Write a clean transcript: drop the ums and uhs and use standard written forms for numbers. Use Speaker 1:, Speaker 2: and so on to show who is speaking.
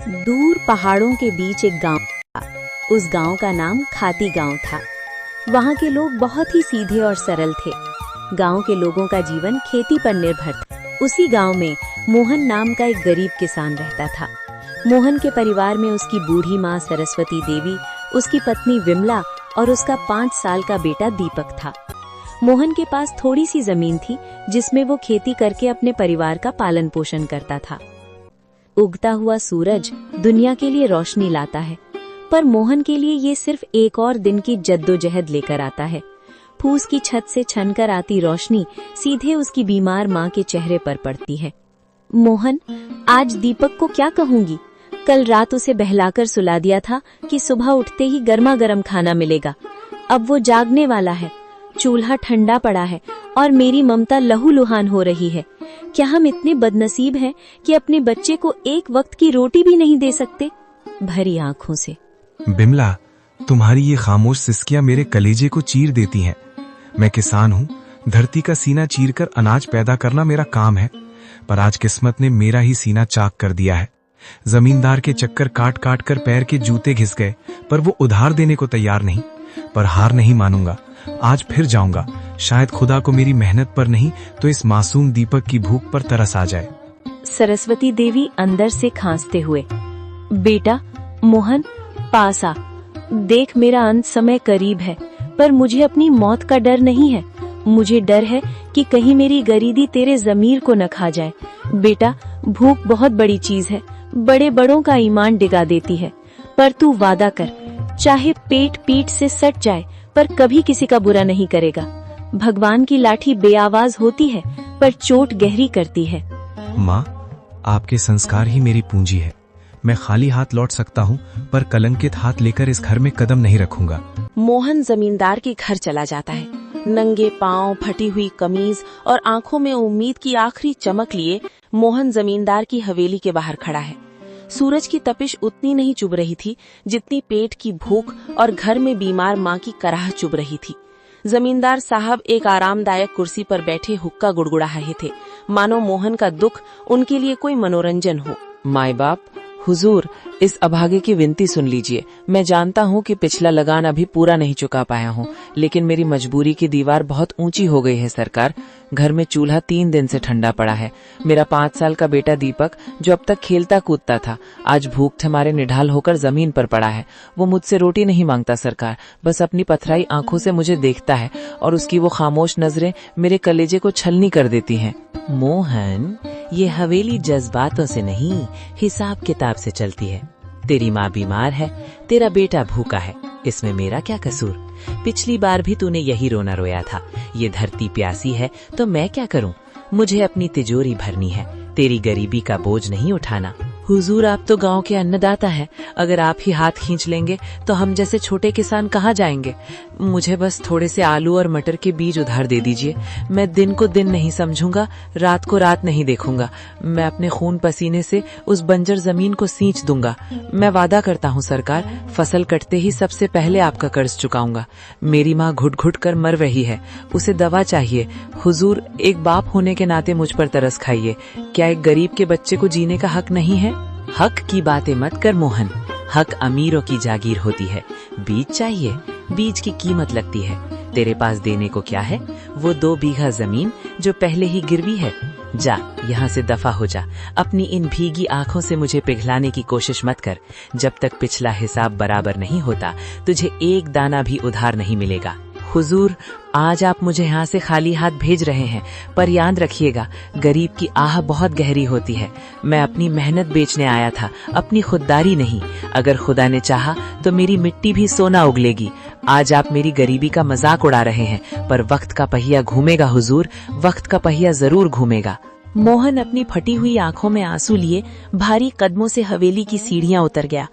Speaker 1: दूर पहाड़ों के बीच एक गांव था। उस गांव का नाम खाती गांव था। वहां के लोग बहुत ही सीधे और सरल थे। गांव के लोगों का जीवन खेती पर निर्भर था। उसी गांव में मोहन नाम का एक गरीब किसान रहता था। मोहन के परिवार में उसकी बूढ़ी माँ सरस्वती देवी, उसकी पत्नी विमला और उसका 5 साल का बेटा दीपक था। मोहन के पास थोड़ी सी जमीन थी जिसमें वो खेती करके अपने परिवार का पालन पोषण करता था। उगता हुआ सूरज दुनिया के लिए रोशनी लाता है, पर मोहन के लिए ये सिर्फ एक और दिन की जद्दोजहद लेकर आता है। फूस की छत से छनकर आती रोशनी सीधे उसकी बीमार माँ के चेहरे पर पड़ती है। मोहन, आज दीपक को क्या कहूंगी? कल रात उसे बहलाकर सुला दिया था कि सुबह उठते ही गर्मा गर्म खाना मिलेगा। अब वो जागने वाला है, चूल्हा ठंडा पड़ा है और मेरी ममता लहूलुहान हो रही है। क्या हम इतने बदनसीब हैं कि अपने बच्चे को एक वक्त की रोटी भी नहीं दे सकते? भरी आंखों से।
Speaker 2: बिमला, तुम्हारी ये खामोश सिसकियां मेरे कलेजे को चीर देती हैं। मैं किसान हूँ, धरती का सीना चीरकर अनाज पैदा करना मेरा काम है, पर आज किस्मत ने मेरा ही सीना चाक कर दिया है। जमींदार के चक्कर काट काट कर पैर के जूते घिस गए, पर वो उधार देने को तैयार नहीं। पर हार नहीं मानूंगा, आज फिर जाऊंगा। शायद खुदा को मेरी मेहनत पर नहीं तो इस मासूम दीपक की भूख पर तरस आ जाए।
Speaker 1: सरस्वती देवी अंदर से खांसते हुए, बेटा मोहन, पास आ। देख, मेरा अंत समय करीब है, पर मुझे अपनी मौत का डर नहीं है। मुझे डर है कि कहीं मेरी गरीबी तेरे जमीर को न खा जाए। बेटा, भूख बहुत बड़ी चीज है, बड़े बड़ों का ईमान डिगा देती है। पर तू वादा कर, चाहे पेट पीठ से सट जाए पर कभी किसी का बुरा नहीं करेगा। भगवान की लाठी बेआवाज होती है पर चोट गहरी करती है।
Speaker 2: माँ, आपके संस्कार ही मेरी पूंजी है। मैं खाली हाथ लौट सकता हूँ, पर कलंकित हाथ लेकर इस घर में कदम नहीं रखूंगा।
Speaker 3: मोहन जमींदार के घर चला जाता है। नंगे पांव, फटी हुई कमीज और आंखों में उम्मीद की आखिरी चमक लिए मोहन जमींदार की हवेली के बाहर खड़ा है। सूरज की तपिश उतनी नहीं चुभ रही थी जितनी पेट की भूख और घर में बीमार माँ की कराह चुभ रही थी। जमींदार साहब एक आरामदायक कुर्सी पर बैठे हुक्का गुड़गुड़ा रहे थे, मानो मोहन का दुख उनके लिए कोई मनोरंजन हो।
Speaker 4: माई बाप, हुजूर, इस अभागे की विनती सुन लीजिए। मैं जानता हूँ कि पिछला लगान अभी पूरा नहीं चुका पाया हूँ, लेकिन मेरी मजबूरी की दीवार बहुत ऊंची हो गई है सरकार। घर में चूल्हा 3 दिन से ठंडा पड़ा है। मेरा 5 साल का बेटा दीपक, जो अब तक खेलता कूदता था, आज भूख हमारे निढाल होकर जमीन पर पड़ा है। वो मुझसे रोटी नहीं मांगता सरकार, बस अपनी पथराई आंखों से मुझे देखता है और उसकी वो खामोश नजरें मेरे कलेजे को छलनी कर देती हैं।
Speaker 5: मोहन, ये हवेली जज्बातों से नहीं, हिसाब किताब से चलती है। तेरी माँ बीमार है, तेरा बेटा भूखा है, इसमें मेरा क्या कसूर? पिछली बार भी तूने यही रोना रोया था। ये धरती प्यासी है तो मैं क्या करूं? मुझे अपनी तिजोरी भरनी है, तेरी गरीबी का बोझ नहीं उठाना।
Speaker 4: हुजूर, आप तो गांव के अन्नदाता हैं। अगर आप ही हाथ खींच लेंगे तो हम जैसे छोटे किसान कहाँ जाएंगे? मुझे बस थोड़े से आलू और मटर के बीज उधार दे दीजिए। मैं दिन को दिन नहीं समझूंगा, रात को रात नहीं देखूंगा। मैं अपने खून पसीने से उस बंजर जमीन को सींच दूंगा। मैं वादा करता हूँ सरकार, फसल कटते ही सबसे पहले आपका कर्ज चुकाऊंगा। मेरी माँ घुट घुट कर मर रही है, उसे दवा चाहिए। हुजूर, एक बाप होने के नाते मुझ पर तरस खाइए। क्या एक गरीब के बच्चे को जीने का हक नहीं है?
Speaker 5: हक की बातें मत कर मोहन, हक अमीरों की जागीर होती है। बीज चाहिए, बीज की कीमत लगती है। तेरे पास देने को क्या है? वो 2 बीघा जमीन जो पहले ही गिरवी है। जा, यहाँ से दफा हो जा। अपनी इन भीगी आंखों से मुझे पिघलाने की कोशिश मत कर। जब तक पिछला हिसाब बराबर नहीं होता, तुझे एक दाना भी उधार नहीं मिलेगा।
Speaker 4: हुजूर, आज आप मुझे यहाँ से खाली हाथ भेज रहे हैं, पर याद रखिएगा, गरीब की आह बहुत गहरी होती है। मैं अपनी मेहनत बेचने आया था, अपनी खुददारी नहीं। अगर खुदा ने चाहा तो मेरी मिट्टी भी सोना उगलेगी। आज आप मेरी गरीबी का मजाक उड़ा रहे हैं, पर वक्त का पहिया घूमेगा हुजूर, वक्त का पहिया जरूर घूमेगा।
Speaker 3: मोहन अपनी फटी हुई आंखों में आंसू लिए भारी कदमों से हवेली की सीढ़ियां उतर गया।